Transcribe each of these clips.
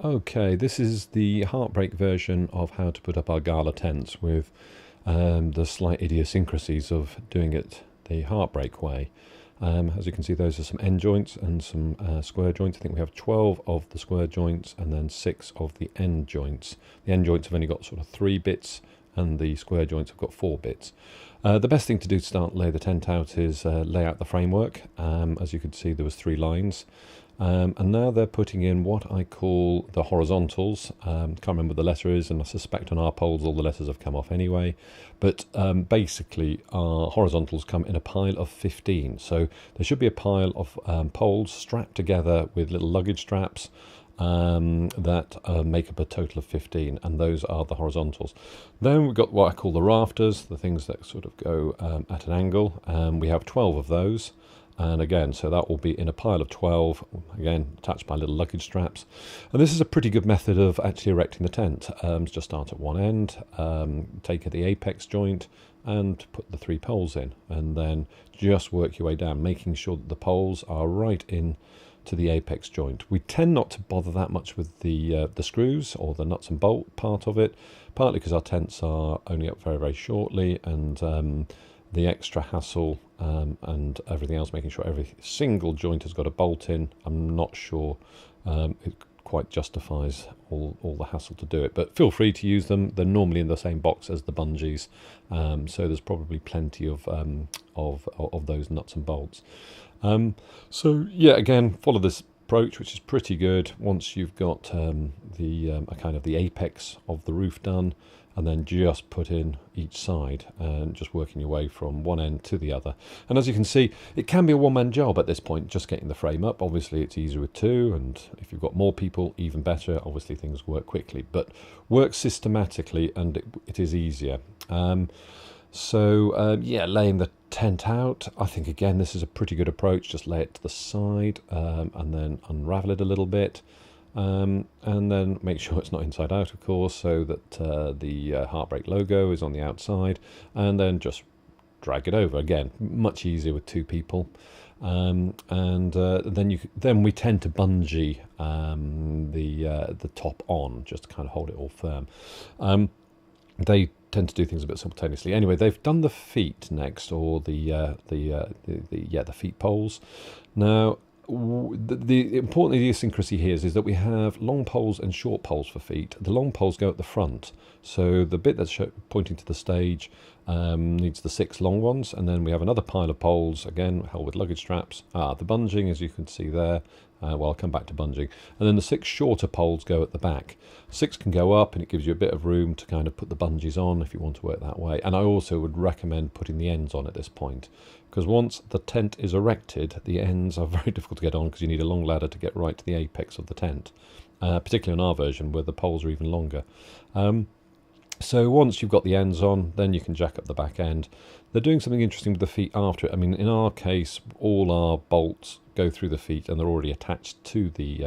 Okay, this is the Heartbreak version of how to put up our gala tents with the slight idiosyncrasies of doing it the Heartbreak way. As you can see, those are some end joints and some square joints. I think we have 12 of the square joints and then 6 of the end joints. The end joints have only got sort of 3 bits and the square joints have got 4 bits. The best thing to do to start lay the tent out is lay out the framework. As you could see, there was 3 lines. And now they're putting in what I call the horizontals. Can't remember what the letter is, and I suspect on our poles all the letters have come off anyway. But basically, our horizontals come in a pile of 15. So there should be a pile of poles strapped together with little luggage straps that make up a total of 15, and those are the horizontals. Then we've got what I call the rafters, the things that sort of go at an angle. We have 12 of those. And again, so that will be in a pile of 12, again, attached by little luggage straps. And this is a pretty good method of actually erecting the tent. Just start at one end, take the apex joint and put the 3 poles in, and then just work your way down, making sure that the poles are right in to the apex joint. We tend not to bother that much with the screws or the nuts and bolt part of it, partly because our tents are only up very, very shortly, and the extra hassle and everything else, making sure every single joint has got a bolt in, I'm not sure it quite justifies all the hassle to do it. But feel free to use them. They're normally in the same box as the bungees, so there's probably plenty of those nuts and bolts. So yeah, again, follow this approach, which is pretty good. Once you've got the kind of the apex of the roof done, and then just put in each side and just working your way from one end to the other. And as you can see, it can be a one-man job at this point, just getting the frame up. Obviously it's easier with 2, and if you've got more people, even better. Obviously things work quickly, but work systematically and it is easier. Yeah, laying the tent out, I think again this is a pretty good approach. Just lay it to the side and then unravel it a little bit. And then make sure it's not inside out, of course, so that the Heartbreak logo is on the outside, and then just drag it over. Again, much easier with 2 people. Then we tend to bungee the top on, just to kind of hold it all firm. They tend to do things a bit simultaneously. Anyway, they've done the feet next, or the feet poles. Now, the important idiosyncrasy here is that we have long poles and short poles for feet. The long poles go at the front, so the bit that's pointing to the stage needs the 6 long ones, and then we have another pile of poles, again held with luggage straps. The bunging, as you can see there, well, I'll come back to bunging. And then the 6 shorter poles go at the back. 6 can go up, and it gives you a bit of room to kind of put the bungees on if you want to work that way. And I also would recommend putting the ends on at this point, because once the tent is erected, the ends are very difficult to get on, because you need a long ladder to get right to the apex of the tent, particularly on our version where the poles are even longer. So once you've got the ends on, then you can jack up the back end. They're doing something interesting with the feet after it. I mean, in our case, all our bolts go through the feet and they're already attached to the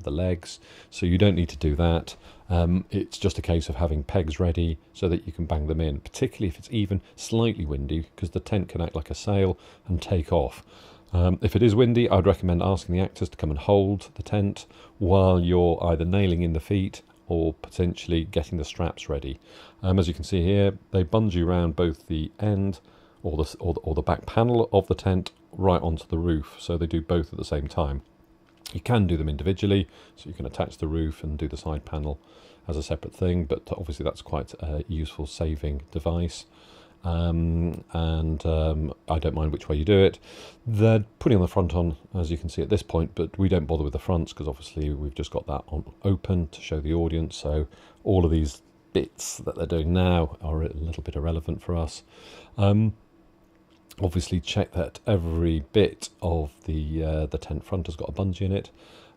legs, so you don't need to do that. It's just a case of having pegs ready so that you can bang them in, particularly if it's even slightly windy, because the tent can act like a sail and take off. If it is windy, I'd recommend asking the actors to come and hold the tent while you're either nailing in the feet or potentially getting the straps ready. As you can see here, they bungee around both the end or the back panel of the tent right onto the roof, so they do both at the same time. You can do them individually, so you can attach the roof and do the side panel as a separate thing, but obviously that's quite a useful saving device. I don't mind which way you do it. They're putting the front on, as you can see at this point, but we don't bother with the fronts because obviously we've just got that on open to show the audience, so all of these bits that they're doing now are a little bit irrelevant for us. Obviously check that every bit of the tent front has got a bungee in it,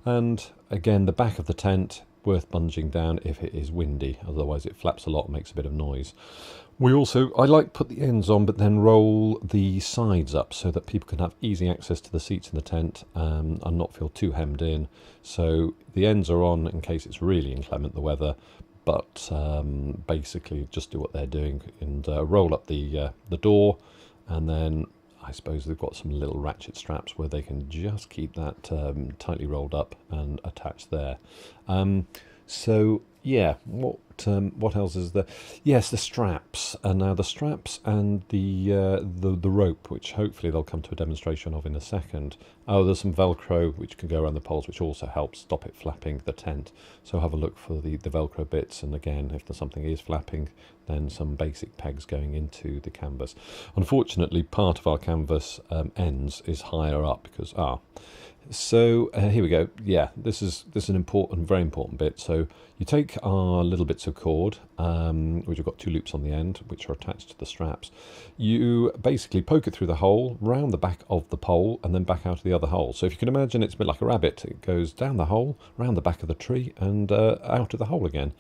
and again the back of the tent worth bunging down if it is windy, otherwise it flaps a lot and makes a bit of noise. I like put the ends on but then roll the sides up so that people can have easy access to the seats in the tent and not feel too hemmed in. So the ends are on in case it's really inclement, the weather, but basically just do what they're doing and roll up the door, and then I suppose they've got some little ratchet straps where they can just keep that tightly rolled up and attached there. So yeah, what else is there? Yes, the straps. And now the straps and the rope, which hopefully they'll come to a demonstration of in a second. Oh, there's some Velcro which can go around the poles, which also helps stop it flapping the tent. So have a look for the Velcro bits. And again, if there's something is flapping, then some basic pegs going into the canvas. Unfortunately, part of our canvas ends is higher up because so here we go. Yeah, this is an important, very important bit. So you take our little bits of cord, which have got 2 loops on the end, which are attached to the straps. You basically poke it through the hole, round the back of the pole, and then back out of the other hole. So if you can imagine, it's a bit like a rabbit. It goes down the hole, round the back of the tree, and out of the hole again.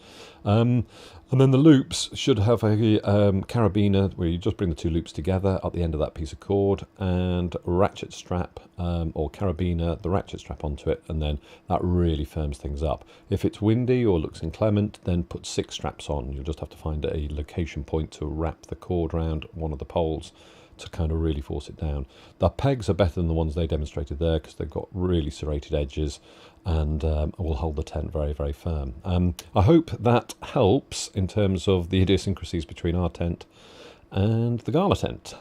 And then the loops should have a carabiner where you just bring the 2 loops together at the end of that piece of cord, and ratchet strap or carabiner the ratchet strap onto it, and then that really firms things up. If it's windy or looks inclement, then put 6 straps on. You'll just have to find a location point to wrap the cord around one of the poles to kind of really force it down. The pegs are better than the ones they demonstrated there because they've got really serrated edges and will hold the tent very, very firm. I hope that helps in terms of the idiosyncrasies between our tent and the gala tent.